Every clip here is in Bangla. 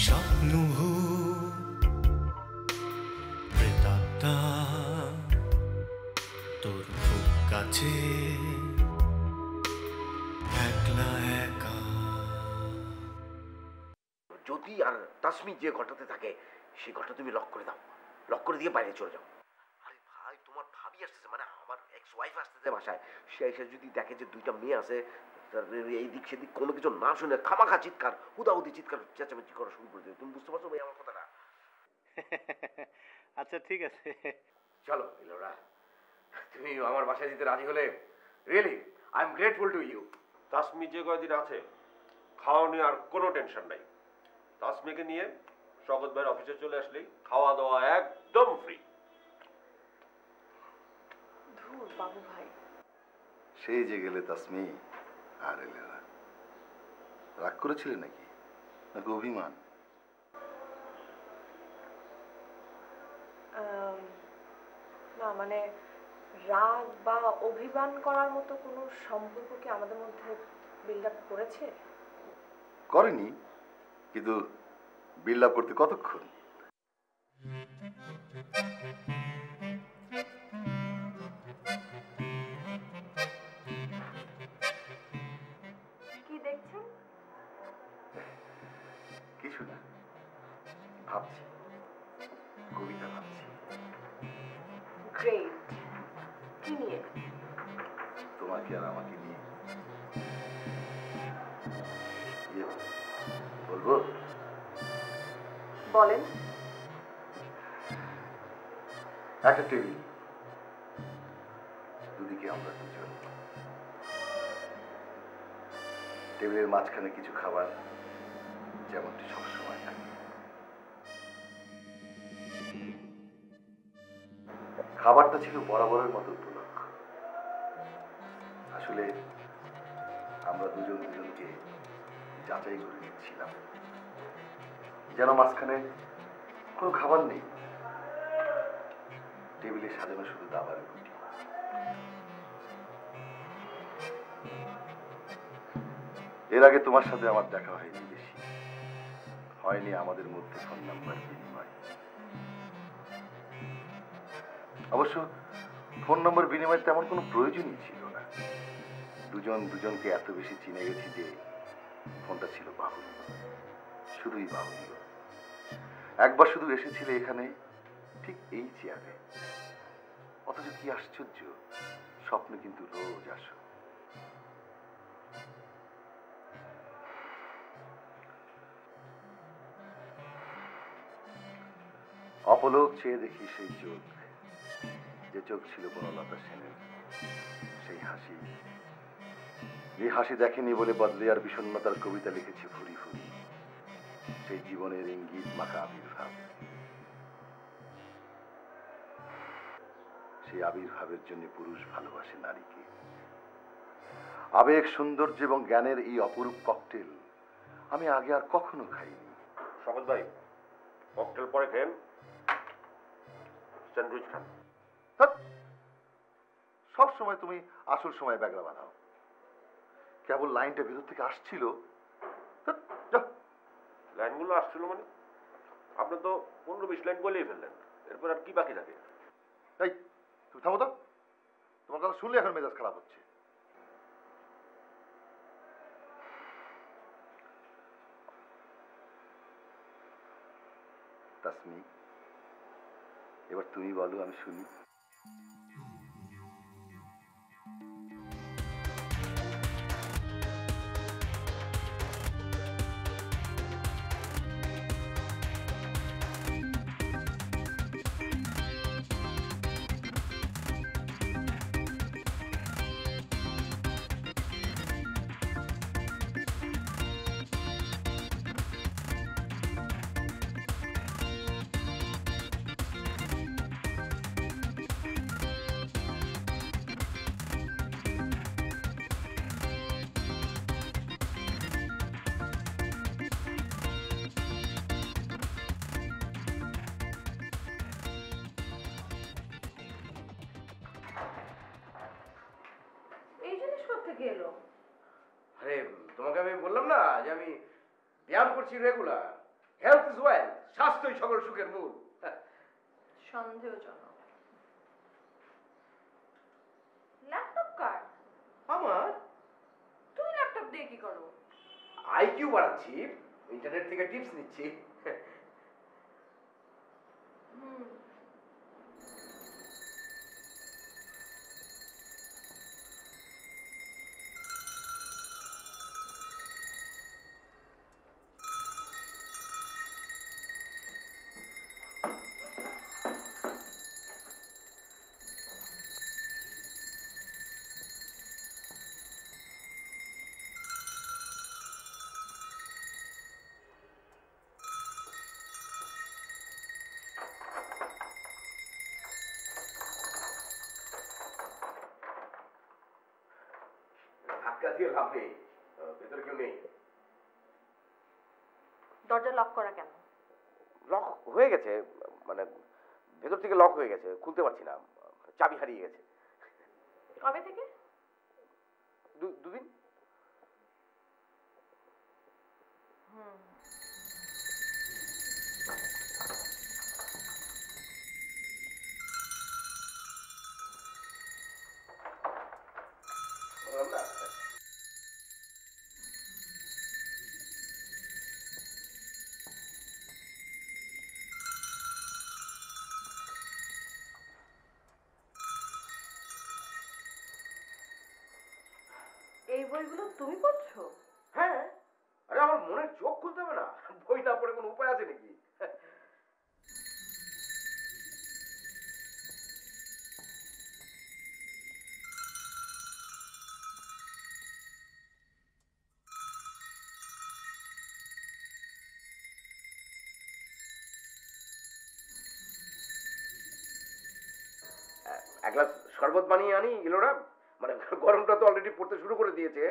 স্বপ্ন প্রেতাত্মা তোর খুব কাছে একলা একা। যদি আর তাসমি যে ঘরটাতে থাকে সেই ঘরটা তুমি লক করে দাও, লক করে দিয়ে বাইরে চলে যাও। আরে ভাই, তোমার ভাবি আসতেছে, মানে আমার এক্স ওয়াইফ আসতেছে বাসায়। সে এসে যদি দেখে যে দুইটা মেয়ে আছে, এই দিক সেদিক কোনো কিছু না শুনে খামাখা চিৎকার, হুদাহুদি চিৎকার চেঁচামেচি করা শুরু করে দেবে। তুমি বুঝতে পারছো ভাই আমার কথাটা? আচ্ছা ঠিক আছে, চলো ইলোরা, তুমি আমার বাসায় যেতে রাজি হলে really I am grateful to you. Tasmi যে কয়দিন আছে খাওয়া নিয়ে আর কোনো টেনশন নাই। তাসমিকে নিয়ে শওকত ভাইয়ের অফিসে চলে আসলেই খাওয়া দাওয়া একদম ফ্রি। ধুর বাবু ভাই, সেই যে গেলে তাসমি আর এলে না। রাগ করেছিলে নাকি, নাকি অভিমান? না মানে রাগ বা অভিমান করার মতো কোনো সম্পর্ক কি আমাদের মধ্যে বিল্ড আপ করেছে? করেনি, কিন্তু বিল্ড আপ করতে কতক্ষণ? কি দেখছেন? কিছু না, ভাবছি, কবিতা ভাবছি। গ্রেট। কি নিয়ে? তোমাকে আর আমাকে নিয়ে। বলবো? বলেন। একটা টেবিল, দুদিকে আমরা দুজন, টেবিলের মাঝখানে কিছু খাবার যেমনটি সবসময় থাকে। খাবারটা ছিল বরাবরের মতো উপলক্ষ। আসলে আমরা দুজন দুজনকে যাচাই করে নিচ্ছিলাম, যেন মাঝখানে কোনো খাবার নেই। টেবিলে সাজানো শুধু দাবার রুটি। এর আগে তোমার সাথে আমার দেখা হয়নি বেশি, হয়নি আমাদের মধ্যে ফোন নাম্বার বিনিময়। অবশ্য ফোন নম্বর বিনিময়ের তেমন কোনো প্রয়োজনই ছিল না। দুজন দুজনকে এত বেশি চিনে গেছি যে ফোনটা ছিল বাহুল্য, শুধুই বাহুল্য। একবার শুধু এসেছিলে এখানে, ঠিক এই চেয়ারে। অথচ কি আশ্চর্য, স্বপ্নে কিন্তু রোজ আসো। অপলক চেয়ে দেখি সেই চোখ, যে চোখ ছিল বনলতা সেনের। সেই হাসি, যে হাসি দেখেনি বলে বদলিয়ার বিষণ্ণতার কবিতা লিখেছে ফুরি ফুরি। সেই জীবনের ইঙ্গিত মাখা আবির্ভাব, সেই আবির্ভাবের জন্য পুরুষ ভালোবাসে নারীকে। আবেগ, সৌন্দর্য এবং জ্ঞানের এই অপরূপ ককটেল আমি আগে আর কখনো খাইনি। শওকত ভাই, ককটেল পরে খেন, স্যান্ডউইচ খান। সব সময় তুমি আসল সময় ব্যাগরা বানাও। কেবল লাইনটা ভেতর থেকে আসছিল। লাইনগুলো আসছিল মানে আপনি তো 15-20 লাইন বলেই ফেললেন, এরপর আর কি বাকি থাকে? এই তুমি থামো তো, তোমার কথা শুনলে এখন মেজাজ খারাপ হচ্ছে। তাসমি, এবার তুমি বলো, আমি শুনি। আরে তোমাকে আমি বললাম না যে আমি ব্যায়াম করছি রেগুলার। হেলথ ইজ ওয়েলথ, স্বাস্থ্যই সকল সুখের মূল। সন্দেহজনক। ল্যাপটপ কার? আমার তুই ল্যাপটপ দিয়ে কি করো? আইকিউ বাড়াচ্ছি, ইন্টারনেট থেকে টিপস নিচ্ছি। হুম। ধাক্কা দিয়ে লাভ নেই, ভেতরে কেউ নেই। দরজা লক করা কেন? লক হয়ে গেছে, মানে ভেতর থেকে লক হয়ে গেছে, খুলতে পারছি না, চাবি হারিয়ে গেছে। কবে থেকে? দুদিন। হুম। এই বইগুলো তুমি পড়ছো? হ্যাঁ, আরে আমার মনের চোখ খুলতে হবে না, বই না পড়ে কোনো উপায় আছে নাকি? এক গ্লাস শরবত বানিয়ে আনি ইলোরা, মানে গরমটা তো অলরেডি পড়তে শুরু করে দিয়েছে,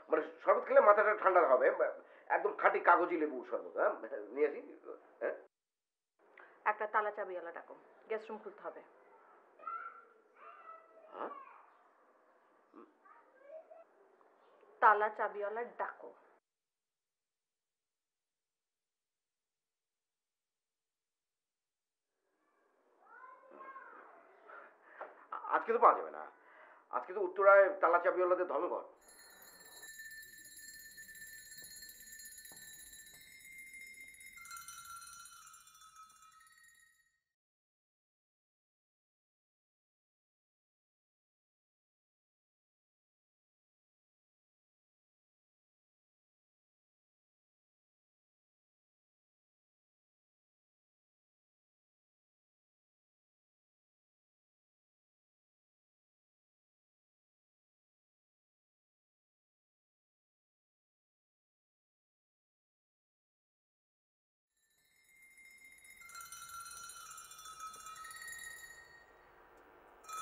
মানে শরবত খেলে মাথাটা ঠান্ডা হবে, একদম খাঁটি কাগজি লেবুর শরবত। হ্যাঁ, নিয়ে আসি। হ্যাঁ, একটা তালা চাবিওয়ালা ডাকো, গেস্ট রুম খুলতে হবে। তালা চাবিওয়ালা ডাকো। আজকে তো পাওয়া যাবে না, আজকে তো উত্তরায় তালা চাবিওয়ালাদের ধর্মঘট।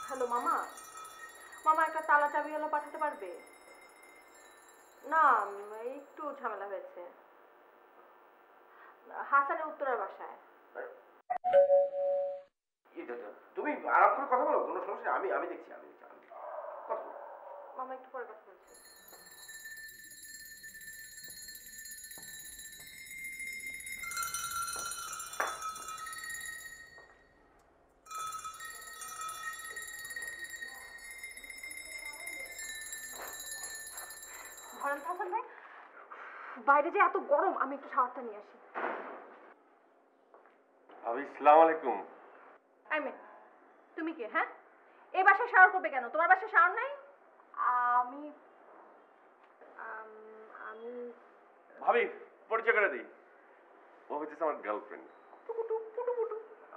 হ্যালো মামা, মামা একটা তালা চাবিওয়ালা পাঠাতে পারবে? না, একটু ঝামেলা হয়েছে, হাসানের উত্তরার বাসায়। তুমি আরাম করে কথা বলো, কোনো সমস্যা নেই, আমি দেখছি, কথা বলো। মামা একটু পরে কথা বলছি। হাসান ভাই, বাইরে যে এত গরম, আমি একটু শাওয়ারটা নিয়ে আসি। ভাবি আসসালামু আলাইকুম। আইমে, তুমি কে? হ্যাঁ, এই বাসায় শাওয়ার করবে কেন? তোমার বাসায় শাওয়ার নাই? আমি আমি ভাবি পরিচয় করে দিই, ও হচ্ছে আমার গার্লফ্রেন্ড।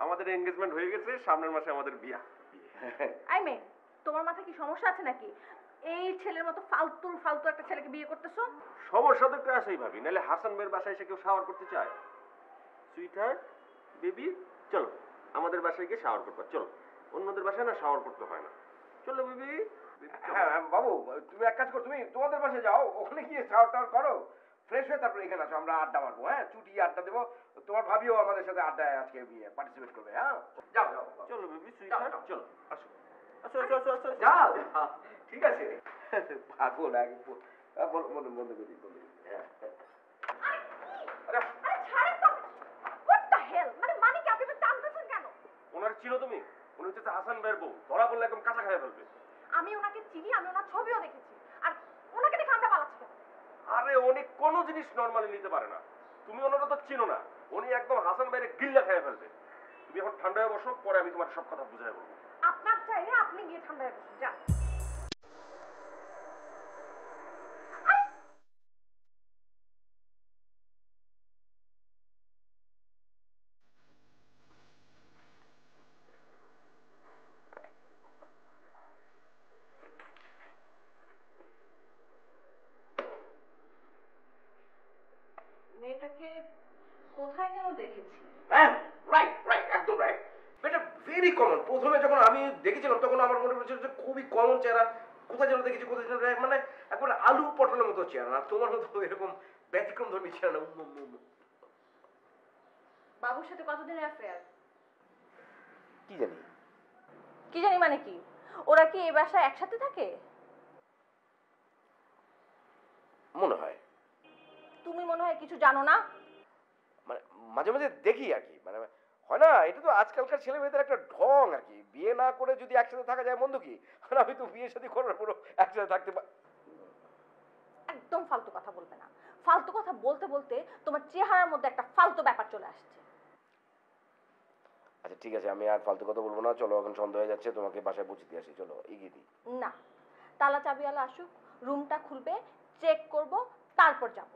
আমাদের এনগেজমেন্ট হয়ে গেছে, সামনের মাসে আমাদের বিয়া। আইমে, তোমার মাথায় কি সমস্যা আছে নাকি? এই ছেলের মতো ফালতু ফালতু একটা ছেলেকে বিয়ে করতেছো? সমস্যা তো একটু আসেই ভাবি, নাহলে হাসান ভাইয়ের বাসায় এসে কেউ শাওয়ার করতে চায়? সুইটহার্ট, বেবি, চলো আমাদের বাসায় গিয়ে শাওয়ার করবা, চলো। অন্যদের বাসায় না শাওয়ার করতে হয় না, চলো বেবি। হ্যাঁ বাবু, তুমি এক কাজ করো, তুমি তোমাদের পাশে যাও, ওখানে গিয়ে শাওয়ার টাওয়ার করো, ফ্রেশ হয়ে তারপরে এখানে আসো, আমরা আড্ডা মারবো। হ্যাঁ, চুটি আড্ডা দেবো, তোমার ভাবিও আমাদের সাথে আড্ডায় আজকে পার্টিসিপেট করবে। হ্যাঁ, যাও যাও, চলো বেবি, সুইটহার্ট, চলো, আসো আসো আসো আসো আসো। যাও যাও, ঠিক আছে। পাগল আগে বন্ধ করি, হ্যাঁ। চিনো তুমি? উনি হচ্ছে হাসান ভাইয়ের বউ, ধরা পড়লে একদম কাঁচা খাইয়া ফেলবে। আমি ওনাকে চিনি, আমি ওনার ছবিও দেখেছি। আর ওনাকে দেখে আমরা পালাচ্ছি কেন? আরে উনি কোনো জিনিস নর্মালি নিতে পারে না। তুমি ওনারা তো চিনো না, উনি একদম হাসান ভাইয়ের গিল্লা খাইয়া ফেলবে। তুমি এখন ঠান্ডা হয়ে বসো, পরে আমি তোমার সব কথা বুঝাই বলবো। আপনার চাইলে আপনি গিয়ে ঠান্ডায় বসুন, যান। মেয়েটাকে কোথায় যেন দেখেছি। হ্যাঁ, রাইট রাইট, একদম রাইট। এটা ভেরি কমন। প্রথমে যখন আমি দেখেছিলাম তখন আমার মনে হচ্ছিল যে খুবই কমন চেহারা। কোথায় যেন দেখেছি, কোথায় যেন মানে একবার আলু পটলের মতো চেহারা, না তোমার মতো এরকম ব্যতিক্রম ধর্মী চেহারা না। বাবুর সাথে কতদিনের অ্যাফেয়ার? কি জানি। কি জানি মানে কি? ওরা কি এই বাসায় একসাথে থাকে? মনে হয়। তুমি মনে হয় কিছু জানো না। মানে মাঝে মাঝে দেখি আর কি, মানে হয় না, এটা তো আজকালকার ছেলে মেয়েদের একটা ঢং আর কি। বিয়ে না করে যদি একসাথে থাকা যায় মন্দ কি? আর আমি তো বিয়ে শাদী করার পরও একসাথে থাকতে একদম ফালতু কথা বলবে না। ফালতু কথা বলতে বলতে তোমার চেহারার মধ্যে একটা ফালতু ব্যাপার চলে আসছে। আচ্ছা ঠিক আছে, আমি আর ফালতু কথা বলবো না। চলো, এখন সন্ধ্যা হয়ে যাচ্ছে, তোমাকে বাসায় পৌঁছে দিয়ে আসি। চলো এগিয়ে দিই। না, তালা চাবিওয়ালা আসুক, রুমটা খুলবে, চেক করব, তারপর যাব।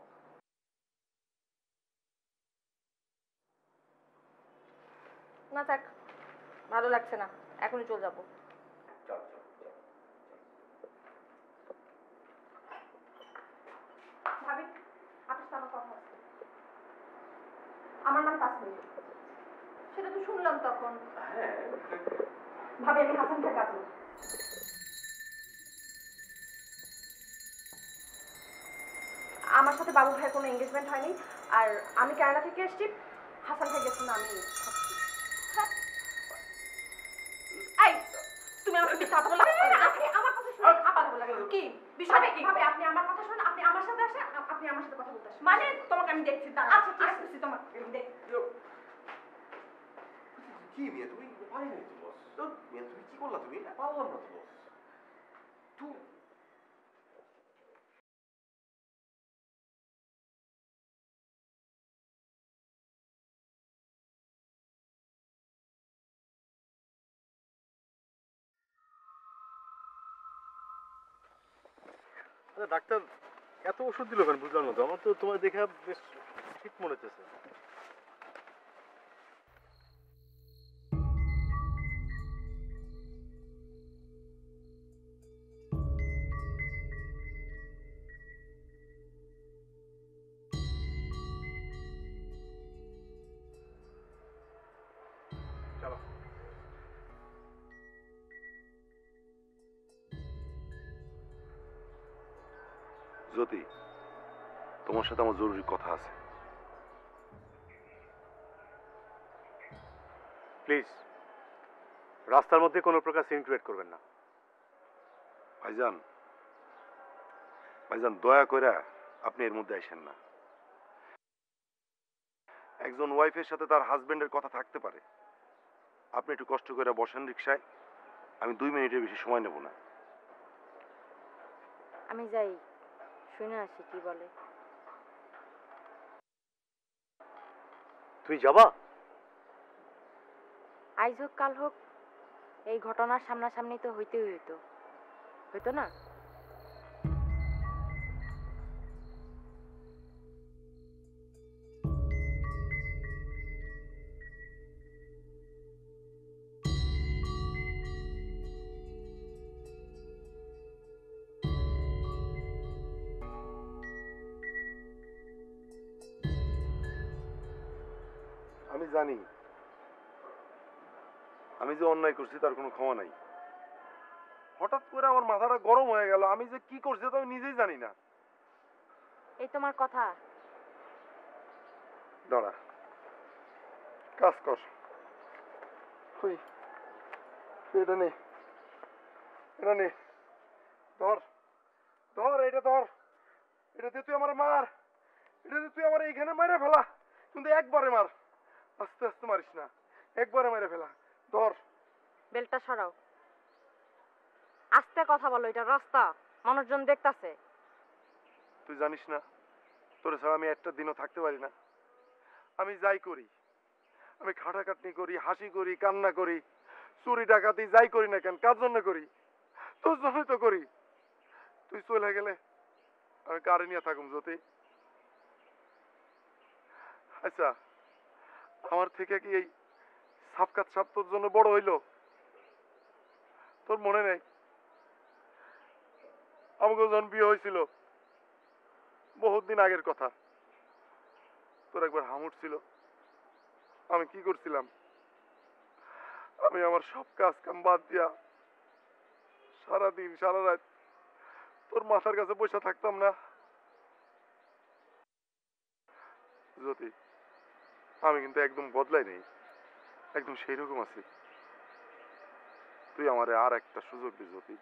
না থাক, ভালো লাগছে না, এখনই চলে যাব। ভাবি, আপনার সাথে আমার কথা আছে। আমার নাম তাসমিন। সেটা তো শুনলাম তখন। ভাবি, আমি হাসানকে কাজে। আমার সাথে বাবু ভাইয়ের কোনো এঙ্গেজমেন্ট হয়নি। আর আমি কানাডা থেকে এসেছি, হাসান ভাই গেছেন, আমি থাকছি। হ্যাঁ। এই, তুমি আমার সাথে কথা বলো। আপনি আমার কথা শুনুন। কথা বলা কি বিষয় কি? ভাবে আপনি আমার কথা শুনুন, আপনি আমার সাথে আসেন, আপনি আমার সাথে কথা বলতে আসেন। মানে তোমাকে আমি দেখছি। আচ্ছা ঠিক আছে, তোমাকে আমি দেখছি। কি মিয়া তুমি? পারি নাই তো বস। তো মিয়া তুমি কি করলা? তুমি পারলাম না তো বস। তুই ডাক্তার এত ওষুধ দিল কেন বুঝলাম না তো। আমার তো তোমার দেখে বেশ ঠিক মনে হচ্ছে। জ্যোতি, তোমার সাথে আমার জরুরি কথা আছে। প্লিজ রাস্তার মধ্যে কোনো প্রকার সিন ক্রিয়েট করবেন না। ভাইজান, ভাইজান দয়া করে আপনি এর মধ্যে আসেন না। একজন ওয়াইফের সাথে তার হাজবেন্ডের কথা থাকতে পারে। আপনি একটু কষ্ট করে বসেন রিক্সায়, আমি 2 মিনিটের বেশি সময় নেব না। আমি যাই, শুনে আসি কি বলে। তুই যাবা? আইজ হোক কাল হোক, এই ঘটনার সামনাসামনি তো হইতেই হইতো, হইতো না? আমি জানি আমি যে অন্যায় করছি তার কোনো ক্ষমা নাই। হঠাৎ করে আমার মাথাটা গরম হয়ে গেল। আমি যে কি করছি তো আমি নিজেই জানি না। এই তোমার কথা। দাঁড়া, কাজ কর। ওই এটা নে, এটা নে, ধর ধর, এটা ধর। এটা দিয়ে তুই আমার মার, এটা দিয়ে তুই আমার এইখানে মেরে ফেলা, কিন্তু একবারে মার, আস্তে আস্তে মারিস না, একবারে মেরে ফেলা। ধর। বেলটা সরাও। আস্তে কথা বলো, এটা রাস্তা, মানুষজন দেখতাছে। তুই জানিস না তোর ছাড়া আমি একটা দিনও থাকতে পারি না। আমি যাই করি, আমি খাটাখাটনি করি, হাসি করি, কান্না করি, চুরি ডাকাতি যাই করি না কেন, কার জন্য করি? তোর জন্যই তো করি। তুই চলে গেলে আমি কারে নিয়ে থাকুম জ্যোতি? আচ্ছা, আমার থেকে কি এই সাপকাত সাপ তোর জন্য বড় হইলো? তোর মনে নেই আমাকে যখন বিয়ে হয়েছিল, বহুত দিন আগের কথা, তোর একবার হামুট ছিল, আমি কি করছিলাম? আমি আমার সব কাজ কাম বাদ দিয়া সারাদিন সারা রাত তোর মাথার কাছে বসে থাকতাম না জ্যোতি? আমি কিন্তু একদম বদলাই নেই, একদম সেই রকম আছি। তুই আমারে আর একটা সুযোগ দে জ্যোতি।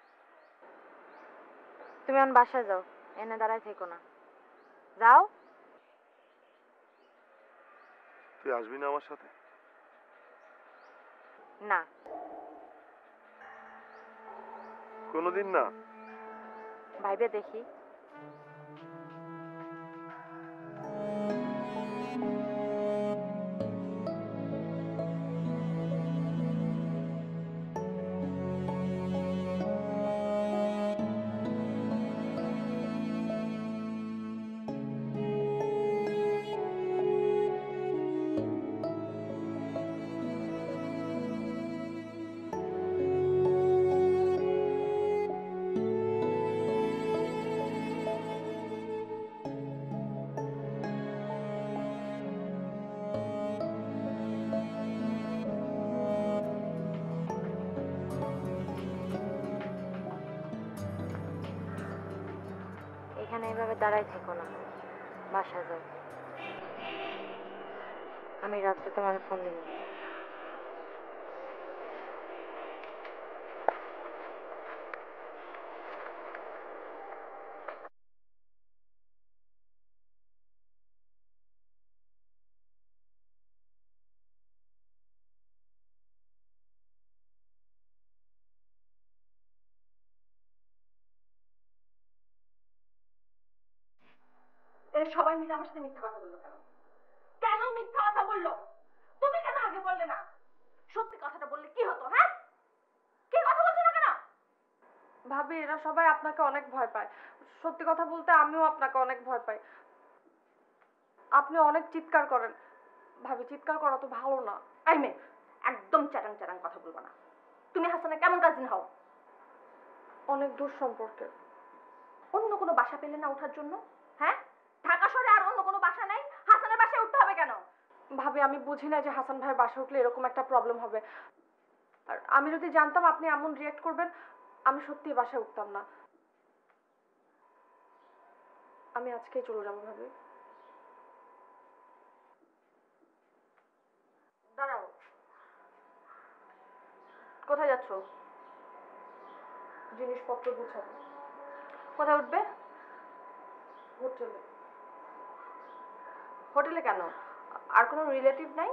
তুমি এখন বাসায় যাও, এনে দাঁড়ায় থেকো না, যাও। তুই আসবি না আমার সাথে? না। কোনোদিন না? ভাইবে দেখি। এখানে এইভাবে দাঁড়ায় থেকো না, বাসা যাও। আমি রাত্রে তোমার ফোন দিব। এরা সবাই মিলে আমার সাথে মিথ্যা কথা বললো কেন? কেন মিথ্যা কথা বললো? তুমি কেন আগে বললে না? সত্যি কথাটা বললে কি হতো? হ্যাঁ, কি কথা বলছো না কেন? ভাবি, এরা সবাই আপনাকে অনেক ভয় পায়। সত্যি কথা বলতে আমিও আপনাকে অনেক ভয় পাই। আপনি অনেক চিৎকার করেন। ভাবি, চিৎকার করা তো ভালো না। এই মেয়ে, একদম চ্যাটাং চ্যাটাং কথা বলবো না। তুমি হাসানের কেমন কাজিন হও? অনেক দূর সম্পর্কে। অন্য কোনো বাসা পেলে না ওঠার জন্য? হ্যাঁ, ঢাকা শহরে আর অন্য কোনো বাসা নাই? হাসানের বাসায় উঠতে হবে কেন? ভাবি, আমি বুঝি না যে হাসান ভাইয়ের বাসা উঠলে এরকম একটা প্রবলেম হবে। আর আমি যদি জানতাম আপনি এমন রিয়েক্ট করবেন, আমি সত্যিই বাসায় উঠতাম না। আমি আজকেই চলে যাবো ভাবি। দাঁড়াও, কোথায় যাচ্ছ? জিনিসপত্র গুছাবো। কোথায় উঠবে? হোটেলে। হোটেলে কেন? আর কোনো রিলেটিভ নাই?